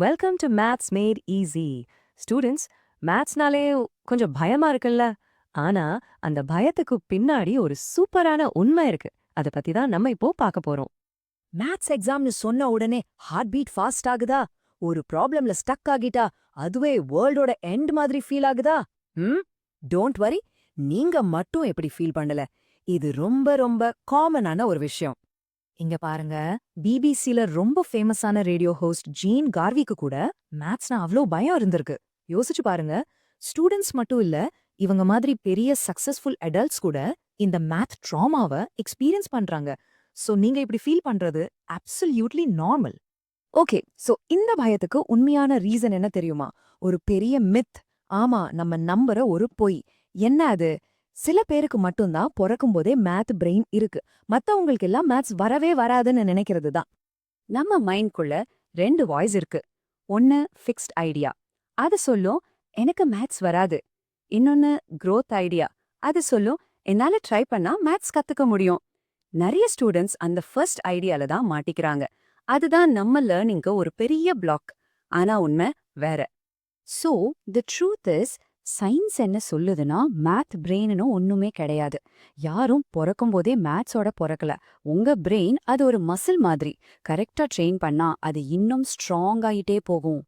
Welcome to maths made easy. Students, மேத்ஸ்னாலே கொஞ்சம் பயமா இருக்குல்ல? ஆனா அந்த பயத்துக்கு பின்னாடி ஒரு சூப்பரான உண்மை இருக்கு. அத பத்தி தான் நம்ம இப்போ பார்க்க போறோம். மேத்ஸ் எக்ஸாம்னு சொன்ன உடனே ஹார்ட் பீட் ஃபாஸ்ட் ஆகுதா? ஒரு ப்ராப்ளம்ல ஸ்டக் ஆகிட்டா அதுவே வேர்ல்டோட எண்ட் மாதிரி ஃபீல் ஆகுதா? ம் டோன்ட் வரி, நீங்க மட்டும் எப்படி ஃபீல் பண்ணல. இது ரொம்ப ரொம்ப காமனான ஒரு விஷயம். இங்க பாருங்க, பிபிசில ரொம்ப ஃபேமஸான ரேடியோ ஹோஸ்ட் ஜீன் கார்விக்கு கூட மேத்ஸ்னா அவ்ளோ பயம் இருந்திருக்கு. யோசிச்சு பாருங்க, ஸ்டூடெண்ட்ஸ் மட்டும் இல்ல, இவங்க மாதிரி பெரிய சக்சஸ்ஃபுல் அடல்ட்ஸ் கூட இந்த மேத் ட்ராமாவ எக்ஸ்பீரியன்ஸ் பண்றாங்க. சோ நீங்க இப்படி ஃபீல் பண்றது அப்சல்யூட்லி நார்மல். ஓகே, சோ இந்த பயத்துக்கு உண்மையான ரீசன் என்ன தெரியுமா? ஒரு பெரிய மித். ஆமா, நம்ம நம்புற ஒரு பொய். என்ன அது? சில பேருக்கு மட்டும்தான் பொறக்கும்போதே மேத் பிரெயின் இருக்கு. மத்தவங்களுக்கு எல்லாம் மேத்ஸ் வரவே வராதுன்னு நினைக்கிறது தான். நம்ம மைண்ட்குள்ள ரெண்டு வாய்ஸ் இருக்கு. ஒன்னு ஃபிக்ஸ்ட் ஐடியா, அது சொல்லும் எனக்கு மேத்ஸ் வராது. இன்னொன்னு growth ஐடியா, அது சொல்லும் என்னால ட்ரை பண்ணா மேத்ஸ் கத்துக்க முடியும். நிறைய ஸ்டூடெண்ட்ஸ் அந்த ஃபர்ஸ்ட் ஐடியால தான் மாட்டிக்கிறாங்க. அதுதான் நம்ம லேர்னிங்க்கு ஒரு பெரிய பிளாக். ஆனா உண்மை வேற. So the truth is, science என்ன சொல்லுதுன்னா மேத் பிரெயின்னு ஒண்ணுமே கிடையாது. யாரும் பொறக்கும்போதே மேத்ஸோட பொறக்கல. உங்க பிரெயின் அது ஒரு மசில் மாதிரி. கரெக்டா ட்ரெயின் பண்ணா அது இன்னும் ஸ்ட்ராங் ஆயிட்டே போகும்.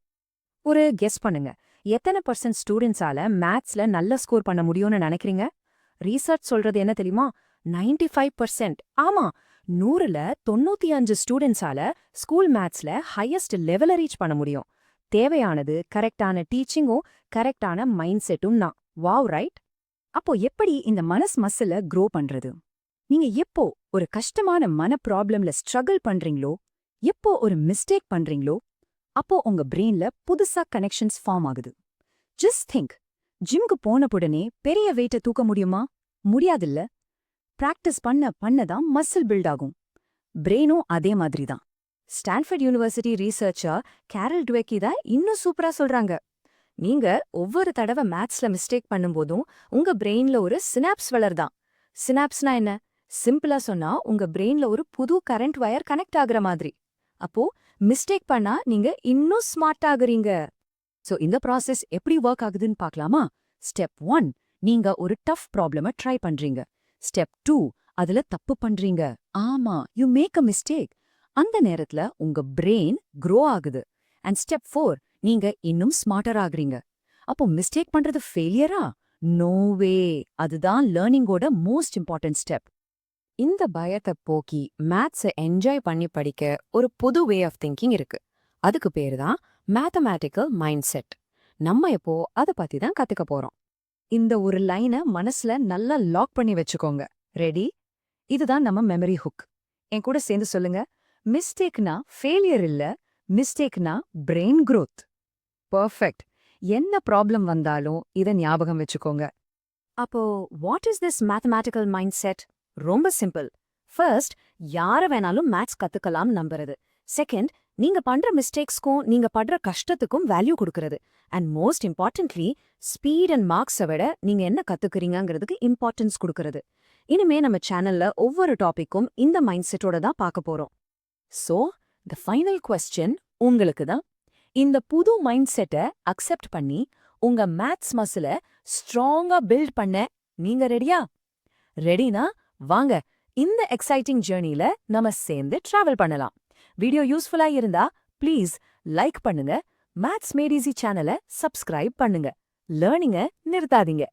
ஒரு கெஸ் பண்ணுங்க, எத்தனை % ஸ்டூடெண்ட்ஸால மேத்ஸ்ல நல்ல ஸ்கோர் பண்ண முடியும்னு நினைக்கிறீங்க? ரீசர்ச் சொல்றது என்ன தெரியுமா? 95%. ஆமா, 100ல 95 ஸ்டூடெண்ட்ஸால ஸ்கூல் மேத்ஸ்ல ஹையஸ்ட் லெவல ரீச் பண்ண முடியும். தேவையானது கரெக்டான டீச்சிங்கும் கரெக்டான மைண்ட் செட்டும் தான். Wow, right? அப்போ எப்படி இந்த மனஸ் மசில க்ரோ பண்றது? நீங்க எப்போ ஒரு கஷ்டமான மன ப்ராப்ளம்ல ஸ்ட்ரகிள் பண்றீங்களோ, எப்போ ஒரு மிஸ்டேக் பண்றீங்களோ, அப்போ உங்க பிரெயின்ல புதுசா கனெக்ஷன்ஸ் ஃபார்ம் ஆகுது. ஜஸ்ட் திங்க், ஜிம்க்கு போனப்புடனே பெரிய வெயிட்ட தூக்க முடியுமா? முடியாதுல்ல. பிராக்டிஸ் பண்ண பண்ணதான் மசில் பில்ட் ஆகும். பிரெயினும் அதே மாதிரி தான். ஸ்டான்ஃபர்ட் யூனிவர்சிட்டி ரீசர்ச்சர் கேரல் டுவெக்கி தான் இன்னும் சூப்பரா சொல்றாங்க. நீங்க ஒவ்வொரு தடவை மேத்ஸ்ல மிஸ்டேக் பண்ணும்போதும் உங்க பிரெயின்ல ஒரு சினாப்ஸ் வளர்தான். சினாப்ஸ்னா என்ன? சிம்பிளா சொன்னா உங்க பிரெயின்ல ஒரு புது கரண்ட் வயர் கனெக்ட் ஆகுற மாதிரி. அப்போ மிஸ்டேக் பண்ணா நீங்க இன்னும் ஸ்மார்ட் ஆகுறீங்க. சோ இந்த ப்ராசஸ் எப்படி ஒர்க் ஆகுதுன்னு பார்க்கலாமா? ஸ்டெப் 1, நீங்க ஒரு டஃப் ப்ராப்ளம ட்ரை பண்றீங்க. ஸ்டெப் 2, அதுல தப்பு பண்றீங்க. ஆமா, யூ மேக் அ மிஸ்டேக். அந்த நேரத்துல உங்க பிரெயின் க்ரோ ஆகுது. அண்ட் ஸ்டெப் 4, நீங்க இன்னும் ஸ்மார்ட்டர் ஆகுறீங்க. அப்போ மிஸ்டேக் பண்றது ஃபெயிலியரா? நோ வே. அதுதான் லேர்னிங்கோட மோஸ்ட் இம்பார்ட்டன்ட் ஸ்டெப். இந்த பயத்தை போக்கி மேத்ஸை என்ஜாய் பண்ணி படிக்க ஒரு புது வே ஆஃப் திங்கிங் இருக்கு. அதுக்கு பேரு தான் மேத்தமேட்டிக்கல் மைண்ட் செட். நம்ம இப்போ அதை பத்தி தான் கத்துக்க போறோம். இந்த ஒரு லைனை மனசுல நல்லா லாக் பண்ணி வச்சுக்கோங்க. ரெடி? இதுதான் நம்ம மெமரி ஹுக். என் கூட சேர்ந்து சொல்லுங்க. மிஸ்டேக்னா ஃபெயிலியர் இல்ல, மிஸ்டேக்னா பிரெயின் growth. பர்ஃபெக்ட். என்ன ப்ராப்ளம் வந்தாலும் இதை ஞாபகம் வச்சுக்கோங்க. அப்போ what is this mathematical mind set? ரொம்ப சிம்பிள். ஃபர்ஸ்ட், யார வேணாலும் மேத்ஸ் கத்துக்கலாம் நம்புறது. செகண்ட், நீங்க பண்ற மிஸ்டேக்ஸ்க்கும் நீங்க படுற கஷ்டத்துக்கும் வேல்யூ கொடுக்கறது. And most importantly, speed and மார்க்ஸை விட நீங்க என்ன கத்துக்கிறீங்கிறதுக்கு இம்பார்ட்டன்ஸ் கொடுக்கறது. இனிமே நம்ம சேனல்ல ஒவ்வொரு டாபிக்கும் இந்த மைண்ட் செட்டோட தான் பார்க்க போறோம். சோ தி ஃபைனல் கொஸ்டின் உங்களுக்கு தான். இந்த புது மைண்ட் செட்டை அக்செப்ட் பண்ணி உங்க மேத்ஸ் மசில ஸ்ட்ராங்கா பில்ட் பண்ண நீங்க ரெடியா? ரெடினா வாங்க, இந்த எக்ஸைட்டிங் ஜேர்னில நம்ம சேர்ந்து டிராவல் பண்ணலாம். வீடியோ யூஸ்ஃபுல்லா இருந்தா ப்ளீஸ் லைக் பண்ணுங்க. மேத்ஸ் மேட் ஈஸி சேனலை சப்ஸ்கிரைப் பண்ணுங்க. லேர்னிங்க நிறுத்தாதீங்க.